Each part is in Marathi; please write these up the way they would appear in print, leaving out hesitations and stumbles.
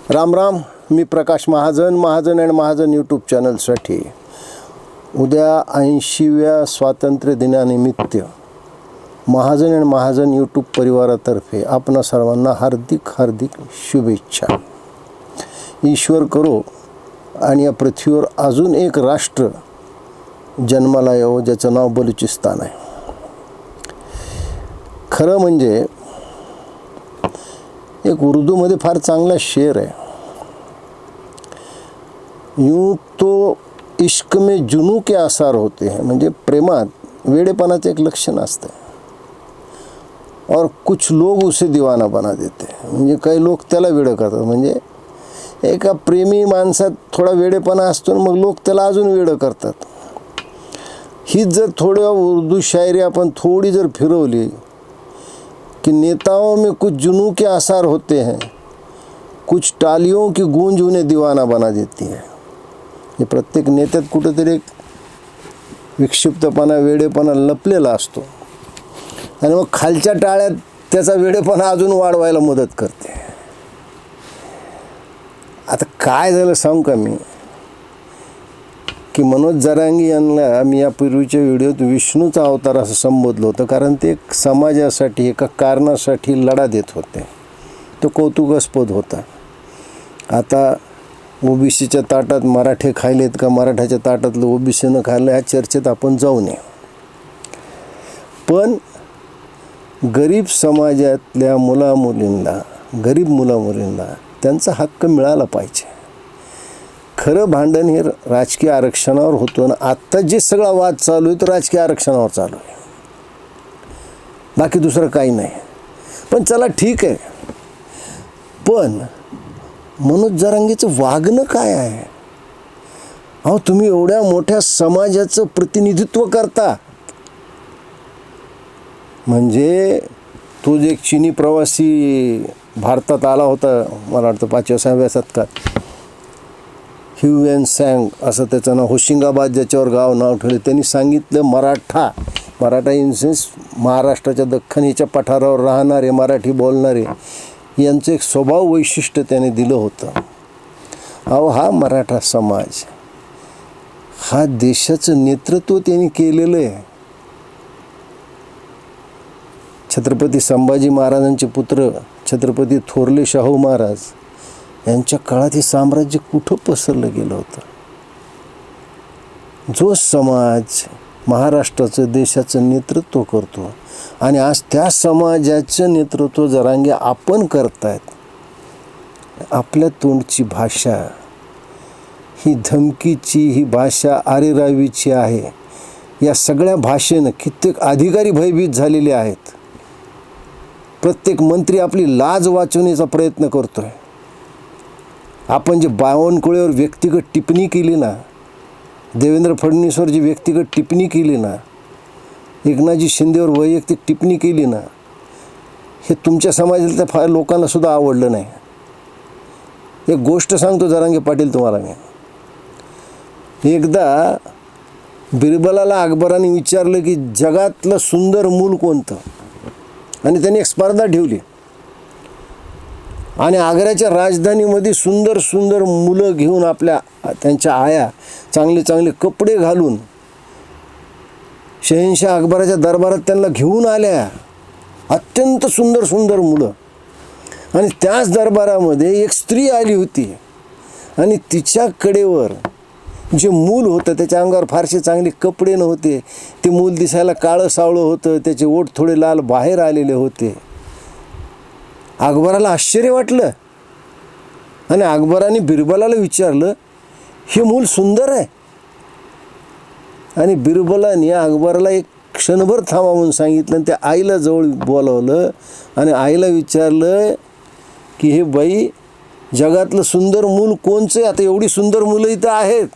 राम राम. मी प्रकाश महाजन, महाजन अँड महाजन यूट्यूब चॅनलसाठी उद्या 80व्या स्वातंत्र्य दिनानिमित्त महाजन अँड महाजन यूट्यूब परिवारातर्फे आपणा सर्वांना हार्दिक हार्दिक शुभेच्छा. ईश्वर करो आणि या पृथ्वीवर अजून एक राष्ट्र जन्माला यावं ज्याचं नाव बलुचिस्तान आहे. खरं म्हणजे एक उर्दूमध्ये फार चांगला शेर आहे, यूँ तो इश्क में जुनू के आसार होते हैं. म्हणजे प्रेमात वेडेपणाचं एक लक्षण असतं और कुछ लोग उसे दीवाना बना देते हैं. म्हणजे काही लोक त्याला वेडं करतात. म्हणजे एका प्रेमी माणसात थोडा वेडेपणा असतो मग लोक त्याला अजून वेडं करतात. ही जर थोडं उर्दू शायरी आपण थोडी जर फिरवली कि नेताओं में कुछ जुनू के आसार होते हैं, कुछ टालियों की गूंज उन्हें दीवाना बना देती है. हे प्रत्येक नेत्यात कुठंतरी एक विक्षिप्तपणा वेडेपणा लपलेला असतो आणि मग खालच्या टाळ्यात त्याचा वेडेपणा अजून वाढवायला मदत करते. आता काय झालं सांगू का मी, की मनोज जरांगे यांना मी यापूर्वीच्या व्हिडिओत विष्णूचा अवतार असं संबोधलं होतं, कारण ते एक समाजासाठी एका कारणासाठी लढा देत होते. तो कौतुकास्पद होता. आता ओबीसीच्या ताटात मराठे खायलेत का मराठाच्या ताटातलं ओबीसीनं खायलं ह्या चर्चेत आपण जाऊ नये. पण गरीब समाजातल्या गरीब मुलामुलींना त्यांचा हक्क मिळाला पाहिजे. खरं भांडण हे राजकीय आरक्षणावर होतं आणि आत्ता जे सगळा वाद चालू आहे तो राजकीय आरक्षणावर चालू आहे, बाकी दुसरं काही नाही. पण चला ठीक आहे, पण मनोज जरांगेचं वागणं काय आहे? अहो तुम्ही एवढ्या मोठ्या समाजाचं प्रतिनिधित्व करता. म्हणजे तो जे एक चिनी प्रवासी भारतात आला होता, मला वाटतं 5व्या-6व्या शतकात, ह्यू एन सॅंग असं त्याचं नाव, होशिंगाबाद ज्याच्यावर नाव ठेवलं, त्यांनी सांगितलं मराठा इन सेन्स महाराष्ट्राच्या दख्खनीच्या पठारावर राहणारे मराठी बोलणारे यांचं एक स्वभाव वैशिष्ट्य त्याने दिलं होतं. अहो हा मराठा समाज हा देशाचं नेतृत्व त्यांनी केलेलं आहे. छत्रपती संभाजी महाराजांचे पुत्र छत्रपती थोरले शाहू महाराज यांच्या काळात हे साम्राज्य कुठं पसरलं गेलं होतं. जो समाज महाराष्ट्राचं देशाचं नेतृत्व करतो आणि आज त्या समाजाचं नेतृत्व जरांगे आपण करतायत. आपल्या तोंडची भाषा ही धमकीची, ही भाषा आरेरावीची आहे. या सगळ्या भाषेनं कित्येक अधिकारी भयभीत झालेले आहेत. प्रत्येक मंत्री आपली लाज वाचवण्याचा प्रयत्न करतोय. आपण जे बावनकुळेवर व्यक्तिगत टिप्पणी केली ना, देवेंद्र फडणवीसवर जी व्यक्तिगत टिप्पणी केली ना, एकनाथजी शिंदेवर वैयक्तिक टिप्पणी केली ना, हे तुमच्या समाजातल्या फार लोकांना सुद्धा आवडलं नाही. एक गोष्ट सांगतो जरांगे पाटील तुम्हाला मी. एकदा बिरबलाला अकबराने विचारलं की जगातलं सुंदर मूल कोणतं, आणि त्यांनी एक स्पर्धा ठेवली आणि आग्र्याच्या राजधानीमध्ये सुंदर सुंदर मुलं घेऊन त्यांच्या आया चांगले चांगले कपडे घालून शहेनशाह अकबराच्या दरबारात त्यांना घेऊन आल्या. अत्यंत सुंदर सुंदर मुलं. आणि त्याच दरबारामध्ये एक स्त्री आली होती आणि तिच्या कडेवर जे मूल होतं त्याच्या अंगावर फारसे चांगले कपडे नव्हते. ते मूल दिसायला काळं सावळं होतं, त्याचे ओठ थोडे लाल बाहेर आलेले होते. अकबराला आश्चर्य वाटलं आणि अकबराने बिरबलाला विचारलं, हे मूल सुंदर आहे? आणि बिरबलाने अकबराला एक क्षणभर थांबा म्हणून सांगितलं आणि त्या आईला जवळ बोलावलं आणि आईला विचारलं की हे बाई, जगातलं सुंदर मूल कोणचं आहे? आता एवढी सुंदर मुलं इथं आहेत.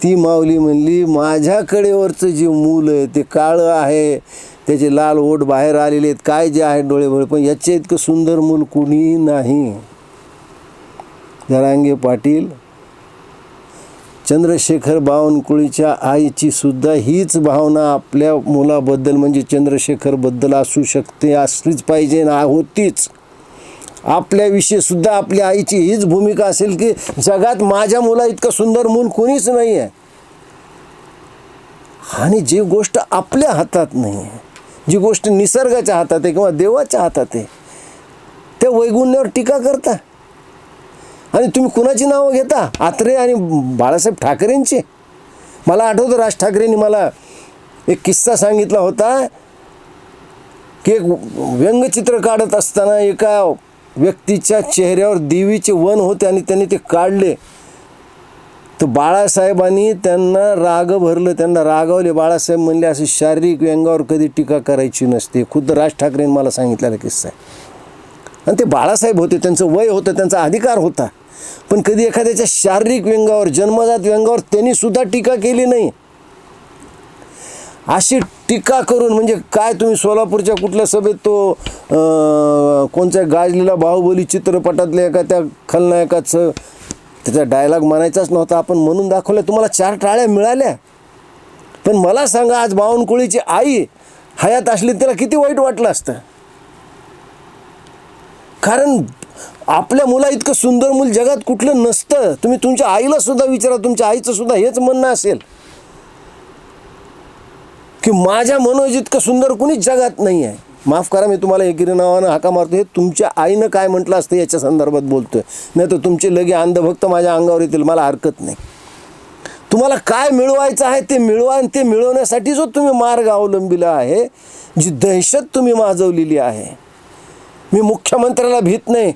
ती माऊली म्हणली, माझ्याकडेवरचं जे मूल आहे ते काळं आहे, त्याचे लाल ओठ बाहेर आलेले आहेत, काय जे आहे डोळे, पण याच्या इतकं सुंदर मूल कुणी नाही. जरांगे पाटील, चंद्रशेखर बावनकुळेच्या आईची सुद्धा हीच भावना आपल्या मुलाबद्दल म्हणजे चंद्रशेखरबद्दल असू शकते, असलीच पाहिजे ना, होतीच. आपल्याविषयी सुद्धा आपल्या आईची हीच भूमिका असेल की जगात माझ्या मुला इतकं सुंदर मूल कोणीच नाही आहे. आणि जी गोष्ट आपल्या हातात नाही आहे, जी गोष्ट निसर्गाच्या हातात आहे किंवा देवाच्या हातात आहे, त्या वैगुण्यावर टीका करता. आणि तुम्ही कुणाची नावं घेता? आत्रे आणि बाळासाहेब ठाकरेंची. मला आठवतं राज ठाकरेंनी मला एक किस्सा सांगितला होता की एक व्यंगचित्र काढत असताना एका व्यक्तीच्या चेहऱ्यावर देवीचे वन होते आणि त्यांनी ते काढले. तर बाळासाहेबांनी त्यांना राग भरलं, त्यांना रागावले. बाळासाहेब म्हणले अशी शारीरिक व्यंगावर कधी टीका करायची नसते. खुद्द राज ठाकरेंनी मला सांगितलेला किस्सा आहे. आणि ते बाळासाहेब होते, त्यांचं वय होतं, त्यांचा अधिकार होता. पण कधी एखाद्याच्या शारीरिक व्यंगावर, जन्मजात व्यंगावर त्यांनी सुद्धा टीका केली नाही. अशी टीका करून म्हणजे काय, तुम्ही सोलापूरच्या कुठल्या सभेत तो कोणत्या गाजलेला बाहुबली चित्रपटातल्या एका त्या खलनायकाचं त्याचा डायलॉग म्हणायचाच नव्हता, आपण म्हणून दाखवलं, तुम्हाला 4 टाळ्या मिळाल्या. पण मला सांगा, आज बावनकुळीची आई हयात असली त्याला किती वाईट वाटलं असतं. कारण आपल्या मुला इतकं सुंदर मूल जगात कुठलं नसतं. तुम्ही तुमच्या आईला सुद्धा विचारा, तुमच्या आईचं सुद्धा हेच म्हणणं असेल की माझ्या मनोज इतकं सुंदर कुणीच जगात नाही आहे. माफ करा, मी तुम्हाला एकेरी नावानं हाका मारतो, हे तुमच्या आईनं काय म्हटलं असतं याच्या संदर्भात बोलतोय. नाही तर तुमचे लगे अंधभक्त माझ्या अंगावर येतील, मला हरकत नाही. तुम्हाला काय मिळवायचं आहे ते मिळवा, आणि ते मिळवण्यासाठी जो तुम्ही मार्ग अवलंबिला आहे, जी दहशत तुम्ही माजवलेली आहे. मी मुख्यमंत्र्याला भीत नाही,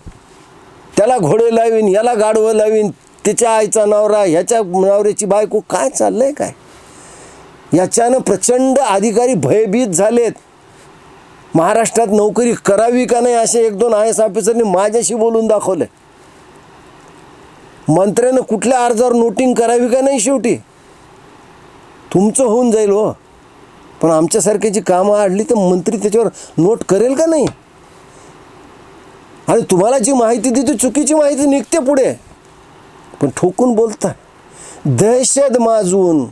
त्याला घोडे लावीन, याला गाढवं लावीन, त्याच्या आईचा नवरा, ह्याच्या नवऱ्याची बायको, काय चाललंय काय? याच्यानं प्रचंड अधिकारी भयभीत झालेत. महाराष्ट्रात नोकरी करावी का नाही असे 1-2 IAS ऑफिसरने माझ्याशी बोलून दाखवले. मंत्र्यानं कुठल्या अर्जावर नोटिंग करावी का नाही, शेवटी तुमचं होऊन जाईल हो. पण आमच्यासारख्याची कामं आडली तर मंत्री त्याच्यावर नोट करेल का नाही? आणि तुम्हाला जी माहिती देते चुकीची माहिती निघते पुढे. पण ठोकून बोलता, दहशत माजवून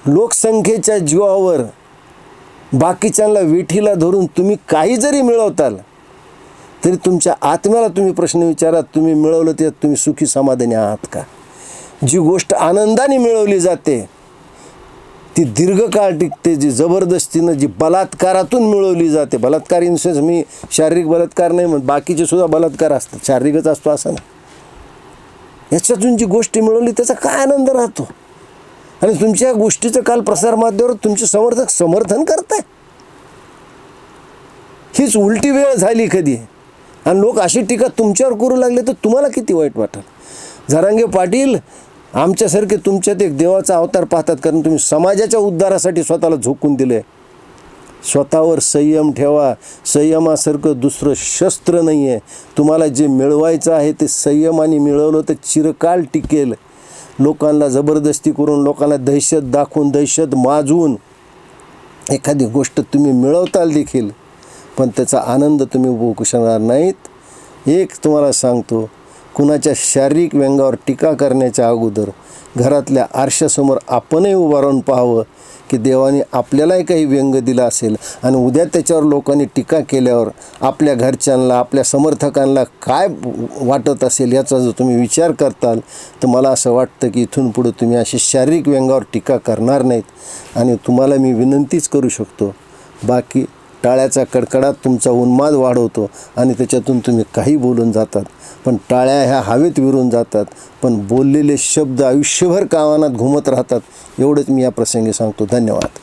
लोकसंख्येच्या जीवावर बाकीच्यांना विठीला धरून तुम्ही काही जरी मिळवताल तरी तुमच्या आत्म्याला तुम्ही प्रश्न विचारा, तुम्ही मिळवलं ते तुम्ही सुखी समाधानी आहात का? जी गोष्ट आनंदाने मिळवली जाते ती दीर्घकाळ टिकते. जी जबरदस्तीनं, जी बलात्कारातून मिळवली जाते, बलात्कार इन सेन्स मी शारीरिक बलात्कार नाही म्हणत, बाकीचे सुद्धा बलात्कार असतात, शारीरिकच असतो असं ना. याच्यातून जी गोष्टी मिळवली त्याचा काय आनंद राहतो. आणि तुमच्या गोष्टीचं काल प्रसारमाध्यमावर तुमचे समर्थक समर्थन करताय. हीच उलटी वेळ झाली कधी, आणि लोक अशी टीका तुमच्यावर करू लागले तर तुम्हाला किती वाईट वाटेल. जरांगे पाटील आमच्यासारखे तुमच्यात एक देवाचा अवतार पाहतात, कारण तुम्ही समाजाच्या उद्धारासाठी स्वतःला झोकून दिले. स्वतःवर संयम ठेवा. संयमासारखं दुसरं शस्त्र नाही आहे. तुम्हाला जे मिळवायचं आहे ते संयमाने मिळवलं तर चिरकाल टिकेल. लोकांना जबरदस्ती करून, लोकांना दहशत दाखवून, दहशत माजवून एखादी गोष्ट तुम्ही मिळवताल देखील, पण त्याचा आनंद तुम्ही भोगू शकणार नाहीत. एक तुम्हाला सांगतो, कुणाच्या शारीरिक व्यंगावर टीका करण्याच्या अगोदर घरातल्या आरशासमोर आपणही उभं राहून पाहावं की देवाने आपल्यालाही काही व्यंग दिला असेल, आणि उद्या त्याच्यावर लोकांनी टीका केल्यावर आपल्या घरच्यांना, आपल्या समर्थकांना काय वाटत असेल याचा जर तुम्ही विचार करताल तर मला असं वाटतं की इथून पुढं तुम्ही अशी शारीरिक व्यंगावर टीका करणार नाहीत. आणि तुम्हाला मी विनंतीच करू शकतो, बाकी टाळ्याचा कडकडाट तुमचा उन्माद वाढवतो आणि त्याच्यातून तुम्ही काही बोलून जातात, पण टाळ्या ह्या हवेत विरून जातात, पण बोललेले शब्द आयुष्यभर कानात घुमत राहतात. एवढंच मी या प्रसंगी सांगतो. धन्यवाद.